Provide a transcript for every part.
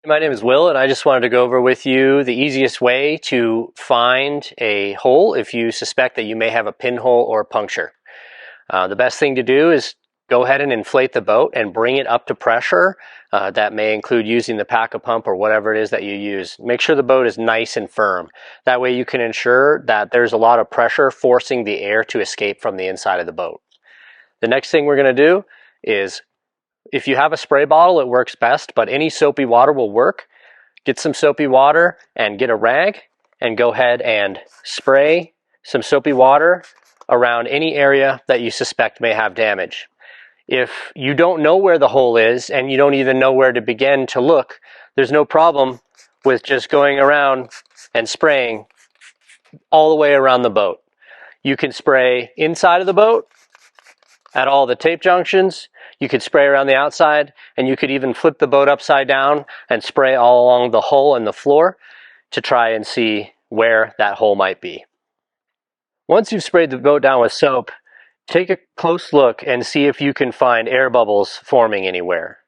My name is Will, and I just wanted to go over with you the easiest way to find a hole if you suspect that you may have a pinhole or a puncture. The best thing to do is go ahead and inflate the boat and bring it up to pressure. That may include using the Alpacka pump or whatever it is that you use. Make sure the boat is nice and firm. That way you can ensure that there's a lot of pressure forcing the air to escape from the inside of the boat. The next thing we're going to do is, if you have a spray bottle, it works best, but any soapy water will work. Get some soapy water and get a rag and go ahead and spray some soapy water around any area that you suspect may have damage. If you don't know where the hole is and you don't even know where to begin to look, there's no problem with just going around and spraying all the way around the boat. You can spray inside of the boat at all the tape junctions. You could spray around the outside, and you could even flip the boat upside down and spray all along the hull and the floor to try and see where that hole might be. Once you've sprayed the boat down with soap, take a close look and see if you can find air bubbles forming anywhere.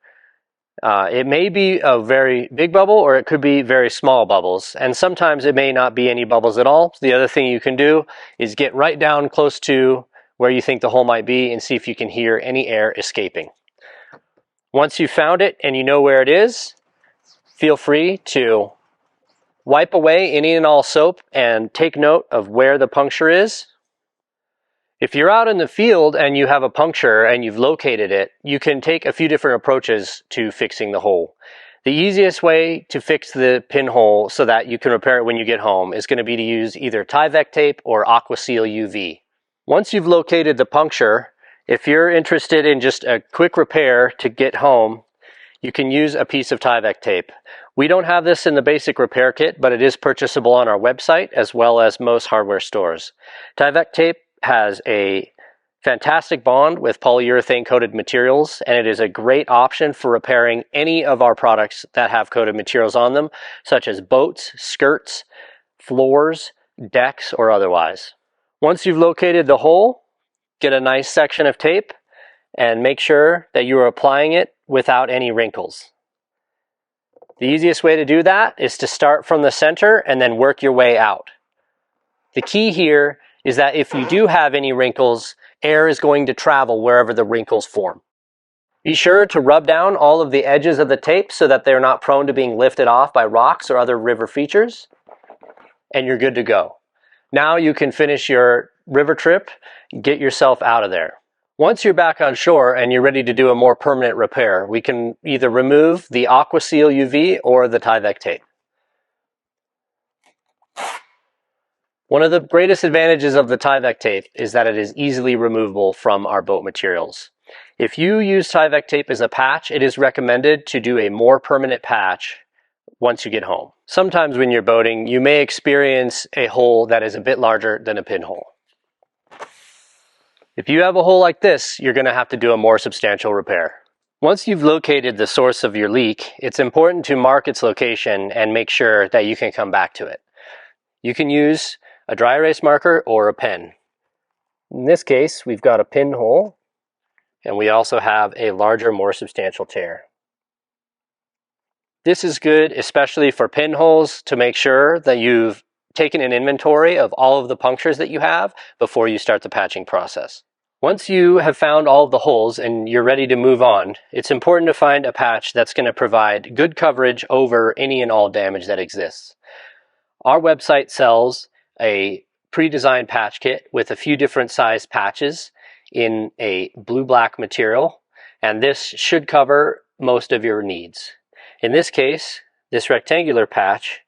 It may be a very big bubble, or it could be very small bubbles, and sometimes it may not be any bubbles at all. The other thing you can do is get right down close to where you think the hole might be and see if you can hear any air escaping. Once you've found it and you know where it is, feel free to wipe away any and all soap and take note of where the puncture is. If you're out in the field and you have a puncture and you've located it, you can take a few different approaches to fixing the hole. The easiest way to fix the pinhole so that you can repair it when you get home is going to be to use either Tyvek tape or Aquaseal UV. Once you've located the puncture, if you're interested in just a quick repair to get home, you can use a piece of Tyvek tape. We don't have this in the basic repair kit, but it is purchasable on our website as well as most hardware stores. Tyvek tape has a fantastic bond with polyurethane coated materials, and it is a great option for repairing any of our products that have coated materials on them, such as boats, skirts, floors, decks, or otherwise. Once you've located the hole, get a nice section of tape and make sure that you are applying it without any wrinkles. The easiest way to do that is to start from the center and then work your way out. The key here is that if you do have any wrinkles, air is going to travel wherever the wrinkles form. Be sure to rub down all of the edges of the tape so that they're not prone to being lifted off by rocks or other river features, and you're good to go. Now you can finish your river trip, get yourself out of there. Once you're back on shore and you're ready to do a more permanent repair, we can either remove the Aquaseal UV or the Tyvek tape. One of the greatest advantages of the Tyvek tape is that it is easily removable from our boat materials. If you use Tyvek tape as a patch, it is recommended to do a more permanent patch once you get home. Sometimes when you're boating, you may experience a hole that is a bit larger than a pinhole. If you have a hole like this, you're going to have to do a more substantial repair. Once you've located the source of your leak, it's important to mark its location and make sure that you can come back to it. You can use a dry erase marker or a pen. In this case, we've got a pinhole, and we also have a larger, more substantial tear. This is good, especially for pinholes, to make sure that you've taken an inventory of all of the punctures that you have before you start the patching process. Once you have found all of the holes and you're ready to move on, it's important to find a patch that's going to provide good coverage over any and all damage that exists. Our website sells a pre-designed patch kit with a few different size patches in a blue-black material, and this should cover most of your needs. In this case, this rectangular patch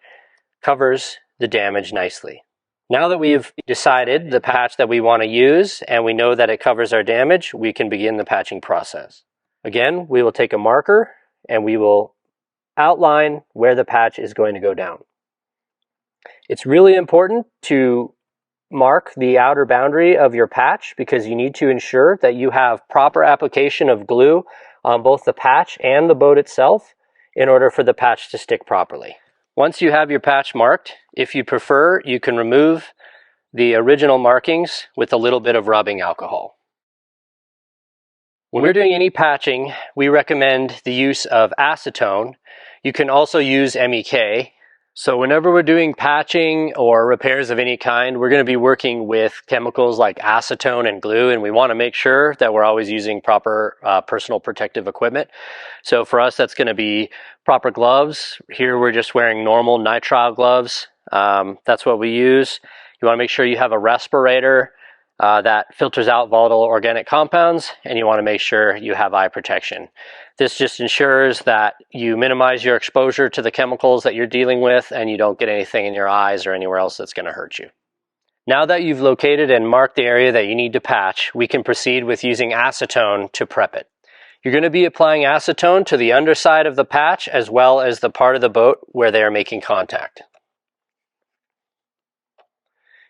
covers the damage nicely. Now that we've decided the patch that we want to use and we know that it covers our damage, we can begin the patching process. Again, we will take a marker and we will outline where the patch is going to go down. It's really important to mark the outer boundary of your patch because you need to ensure that you have proper application of glue on both the patch and the boat itself in order for the patch to stick properly. Once you have your patch marked, if you prefer, you can remove the original markings with a little bit of rubbing alcohol. When we're doing any patching, we recommend the use of acetone You can also use MEK. So whenever we're doing patching or repairs of any kind, we're going to be working with chemicals like acetone and glue, and we want to make sure that we're always using proper personal protective equipment. So for us, that's going to be proper gloves. Here we're just wearing normal nitrile gloves. That's what we use. You want to make sure you have a respirator that filters out volatile organic compounds, and you want to make sure you have eye protection. This just ensures that you minimize your exposure to the chemicals that you're dealing with and you don't get anything in your eyes or anywhere else that's going to hurt you. Now that you've located and marked the area that you need to patch, we can proceed with using acetone to prep it. You're going to be applying acetone to the underside of the patch as well as the part of the boat where they are making contact.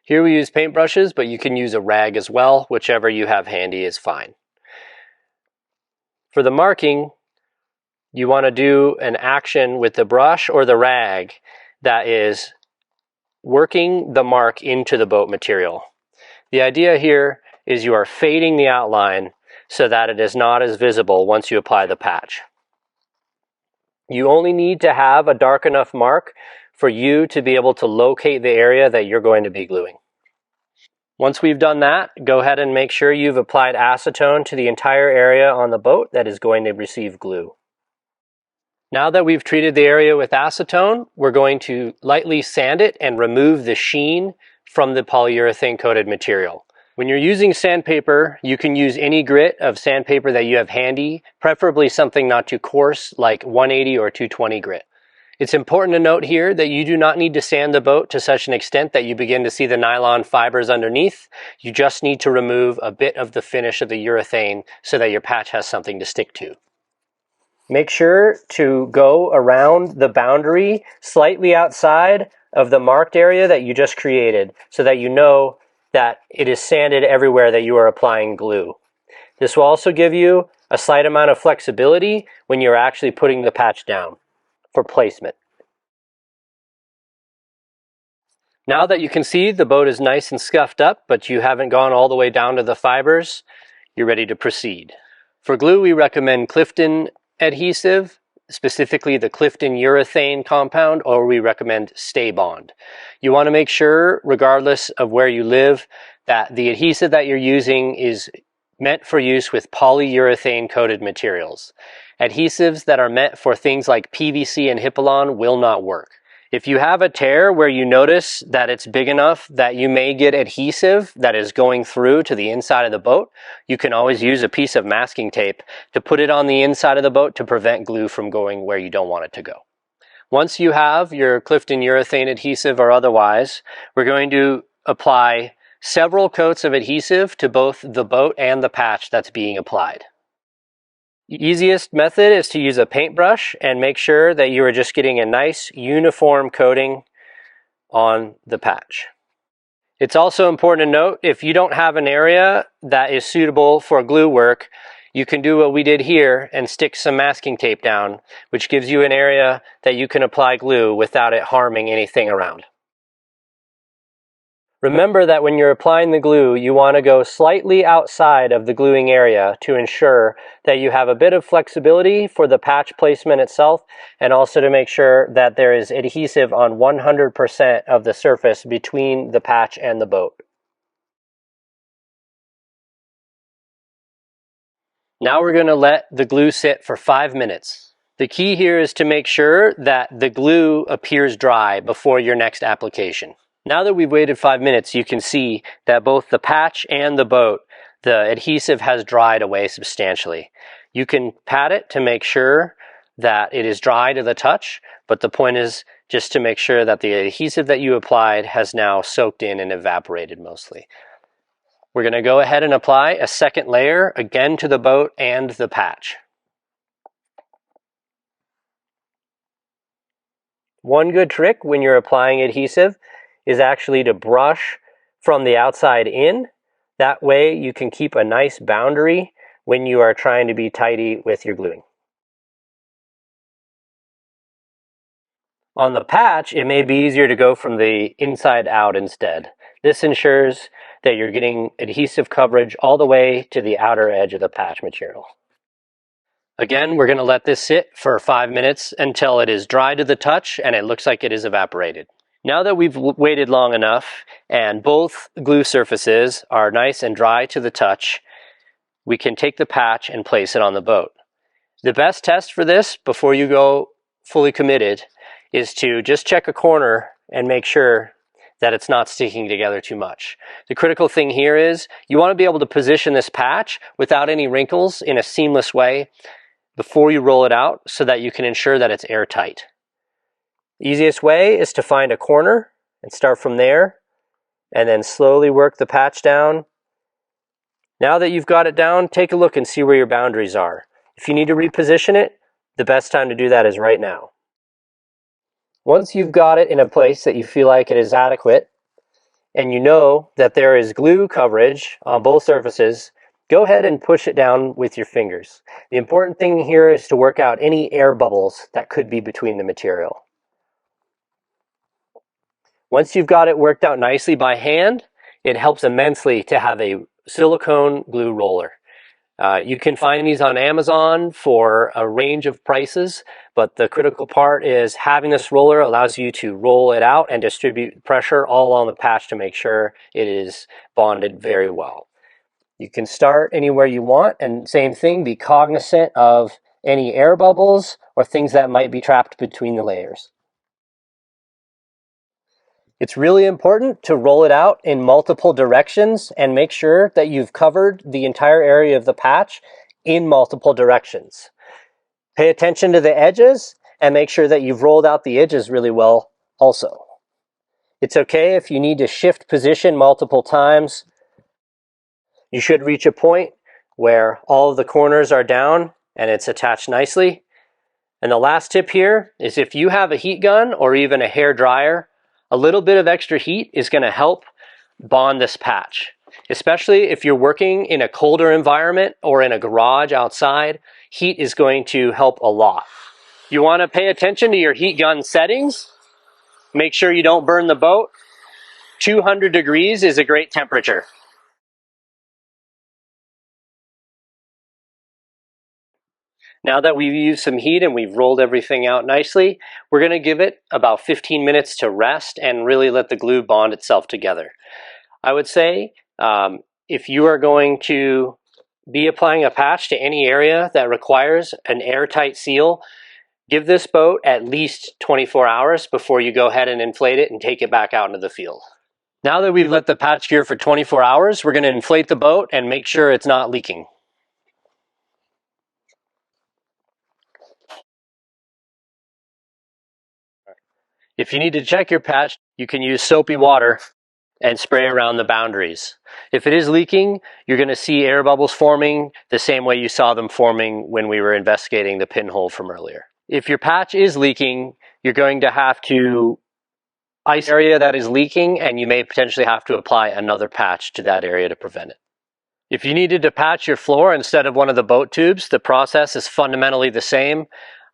Here we use paintbrushes, but you can use a rag as well. Whichever you have handy is fine. For the marking, you want to do an action with the brush or the rag that is working the mark into the boat material. The idea here is you are fading the outline so that it is not as visible once you apply the patch. You only need to have a dark enough mark for you to be able to locate the area that you're going to be gluing. Once we've done that, go ahead and make sure you've applied acetone to the entire area on the boat that is going to receive glue. Now that we've treated the area with acetone, we're going to lightly sand it and remove the sheen from the polyurethane coated material. When you're using sandpaper, you can use any grit of sandpaper that you have handy, preferably something not too coarse like 180 or 220 grit. It's important to note here that you do not need to sand the boat to such an extent that you begin to see the nylon fibers underneath. You just need to remove a bit of the finish of the urethane so that your patch has something to stick to. Make sure to go around the boundary slightly outside of the marked area that you just created so that you know that it is sanded everywhere that you are applying glue. This will also give you a slight amount of flexibility when you're actually putting the patch down for placement. Now that you can see the boat is nice and scuffed up, but you haven't gone all the way down to the fibers, you're ready to proceed. For glue, we recommend Clifton adhesive, specifically the Clifton urethane compound, or we recommend Stay Bond. You want to make sure, regardless of where you live, that the adhesive that you're using is meant for use with polyurethane coated materials. Adhesives that are meant for things like PVC and Hypalon will not work. If you have a tear where you notice that it's big enough that you may get adhesive that is going through to the inside of the boat, you can always use a piece of masking tape to put it on the inside of the boat to prevent glue from going where you don't want it to go. Once you have your Clifton urethane adhesive or otherwise, we're going to apply several coats of adhesive to both the boat and the patch that's being applied. The easiest method is to use a paintbrush and make sure that you are just getting a nice uniform coating on the patch. It's also important to note, if you don't have an area that is suitable for glue work, you can do what we did here and stick some masking tape down, which gives you an area that you can apply glue without it harming anything around. Remember that when you're applying the glue, you want to go slightly outside of the gluing area to ensure that you have a bit of flexibility for the patch placement itself, and also to make sure that there is adhesive on 100% of the surface between the patch and the boat. Now we're going to let the glue sit for 5 minutes. The key here is to make sure that the glue appears dry before your next application. Now that we've waited 5 minutes, you can see that both the patch and the boat, the adhesive has dried away substantially. You can pat it to make sure that it is dry to the touch, but the point is just to make sure that the adhesive that you applied has now soaked in and evaporated mostly. We're going to go ahead and apply a second layer again to the boat and the patch. One good trick when you're applying adhesive is actually to brush from the outside in. That way you can keep a nice boundary when you are trying to be tidy with your gluing. On the patch, it may be easier to go from the inside out instead. This ensures that you're getting adhesive coverage all the way to the outer edge of the patch material. Again, we're going to let this sit for 5 minutes until it is dry to the touch and it looks like it is evaporated. Now that we've waited long enough and both glue surfaces are nice and dry to the touch, we can take the patch and place it on the boat. The best test for this before you go fully committed is to just check a corner and make sure that it's not sticking together too much. The critical thing here is you want to be able to position this patch without any wrinkles in a seamless way before you roll it out so that you can ensure that it's airtight. The easiest way is to find a corner and start from there and then slowly work the patch down. Now that you've got it down, take a look and see where your boundaries are. If you need to reposition it, the best time to do that is right now. Once you've got it in a place that you feel like it is adequate, and you know that there is glue coverage on both surfaces, go ahead and push it down with your fingers. The important thing here is to work out any air bubbles that could be between the material. Once you've got it worked out nicely by hand, it helps immensely to have a silicone glue roller. You can find these on Amazon for a range of prices, but the critical part is having this roller allows you to roll it out and distribute pressure all on the patch to make sure it is bonded very well. You can start anywhere you want, and same thing, be cognizant of any air bubbles or things that might be trapped between the layers. It's really important to roll it out in multiple directions and make sure that you've covered the entire area of the patch in multiple directions. Pay attention to the edges and make sure that you've rolled out the edges really well also. It's okay if you need to shift position multiple times. You should reach a point where all of the corners are down and it's attached nicely. And the last tip here is if you have a heat gun or even a hair dryer, a little bit of extra heat is going to help bond this patch. Especially if you're working in a colder environment or in a garage outside, heat is going to help a lot. You want to pay attention to your heat gun settings. Make sure you don't burn the boat. 200 degrees is a great temperature. Now that we've used some heat and we've rolled everything out nicely, we're going to give it about 15 minutes to rest and really let the glue bond itself together. I would say if you are going to be applying a patch to any area that requires an airtight seal, give this boat at least 24 hours before you go ahead and inflate it and take it back out into the field. Now that we've let the patch cure for 24 hours, we're going to inflate the boat and make sure it's not leaking. If you need to check your patch, you can use soapy water and spray around the boundaries. If it is leaking, you're going to see air bubbles forming the same way you saw them forming when we were investigating the pinhole from earlier. If your patch is leaking, you're going to have to ice the area that is leaking, and you may potentially have to apply another patch to that area to prevent it. If you needed to patch your floor instead of one of the boat tubes, the process is fundamentally the same.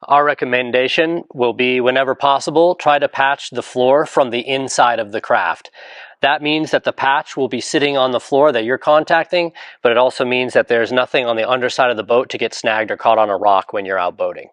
Our recommendation will be, whenever possible, try to patch the floor from the inside of the craft. That means that the patch will be sitting on the floor that you're contacting, but it also means that there's nothing on the underside of the boat to get snagged or caught on a rock when you're out boating.